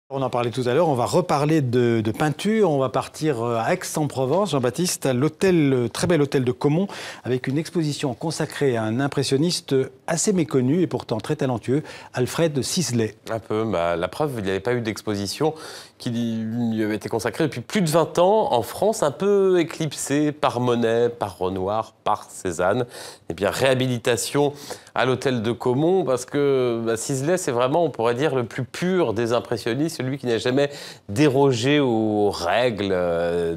On en parlait tout à l'heure, on va reparler de peinture, on va partir à Aix-en-Provence, Jean-Baptiste, à l'hôtel, très bel hôtel de Caumont, avec une exposition consacrée à un impressionniste assez méconnu et pourtant très talentueux, Alfred Sisley. Un peu, la preuve, il n'y avait pas eu d'exposition qui lui avait été consacrée depuis plus de 20 ans en France, un peu éclipsée par Monet, par Renoir, par Cézanne. Et bien, réhabilitation à l'hôtel de Caumont, parce que Sisley, c'est vraiment, on pourrait dire, le plus pur des impressionnistes, celui qui n'a jamais dérogé aux règles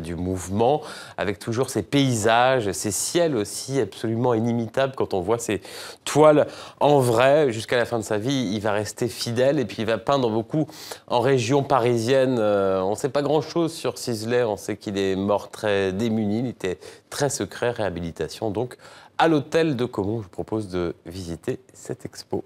du mouvement, avec toujours ses paysages, ses ciels aussi absolument inimitables. Quand on voit ses toiles en vrai, jusqu'à la fin de sa vie, il va rester fidèle et puis il va peindre beaucoup en région parisienne. On ne sait pas grand-chose sur Sisley, on sait qu'il est mort très démuni, il était très secret, réhabilitation. Donc, à l'hôtel de Caumont, je vous propose de visiter cette expo.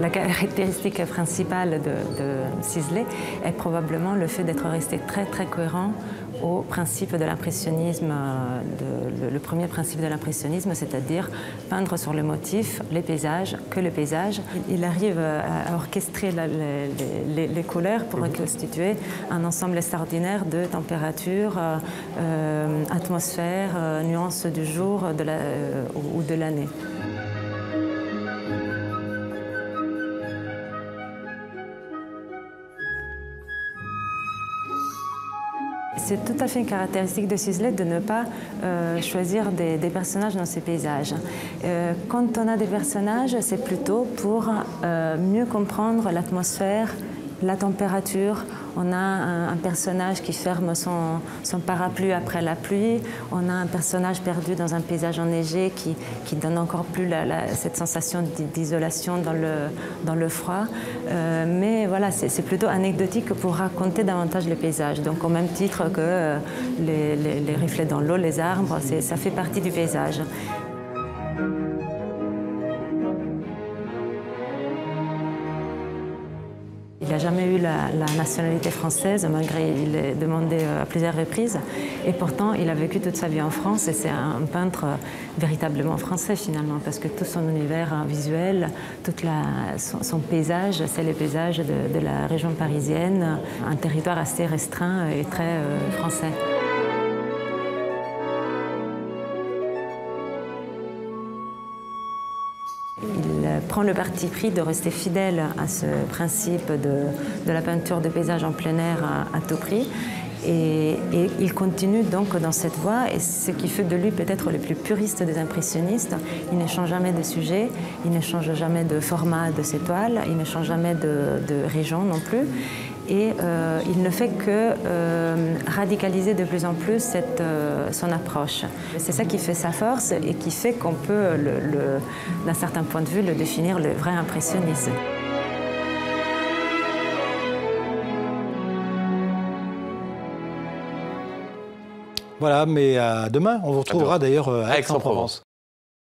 La caractéristique principale de Sisley est probablement le fait d'être resté très cohérent au principe de l'impressionnisme, le premier principe de l'impressionnisme, c'est-à-dire peindre sur le motif, les paysages, que le paysage. Il arrive à orchestrer les couleurs pour constituer un ensemble extraordinaire de température, atmosphère, nuances du jour ou de l'année. C'est tout à fait une caractéristique de Sisley de ne pas choisir des personnages dans ses paysages. Quand on a des personnages, c'est plutôt pour mieux comprendre l'atmosphère, la température. On a un personnage qui ferme son parapluie après la pluie. On a un personnage perdu dans un paysage enneigé qui donne encore plus cette sensation d'isolation dans le froid. Mais voilà, c'est plutôt anecdotique pour raconter davantage les paysages. Donc au même titre que les reflets dans l'eau, les arbres, ça fait partie du paysage. Il n'a jamais eu la nationalité française, malgré qu'il l'ait demandé à plusieurs reprises. Et pourtant, il a vécu toute sa vie en France et c'est un peintre véritablement français finalement, parce que tout son univers visuel, son paysage, c'est les paysages de la région parisienne, un territoire assez restreint et très français. Il prend le parti pris de rester fidèle à ce principe de la peinture de paysage en plein air à tout prix. Et il continue donc dans cette voie, et ce qui fait de lui peut-être le plus puriste des impressionnistes. Il ne change jamais de sujet, il ne change jamais de format de ses toiles, il ne change jamais de région non plus. Et il ne fait que radicaliser de plus en plus son approche. C'est ça qui fait sa force et qui fait qu'on peut, d'un certain point de vue, le définir le vrai impressionnisme. Voilà, mais à demain, on vous retrouvera d'ailleurs à Aix-en-Provence.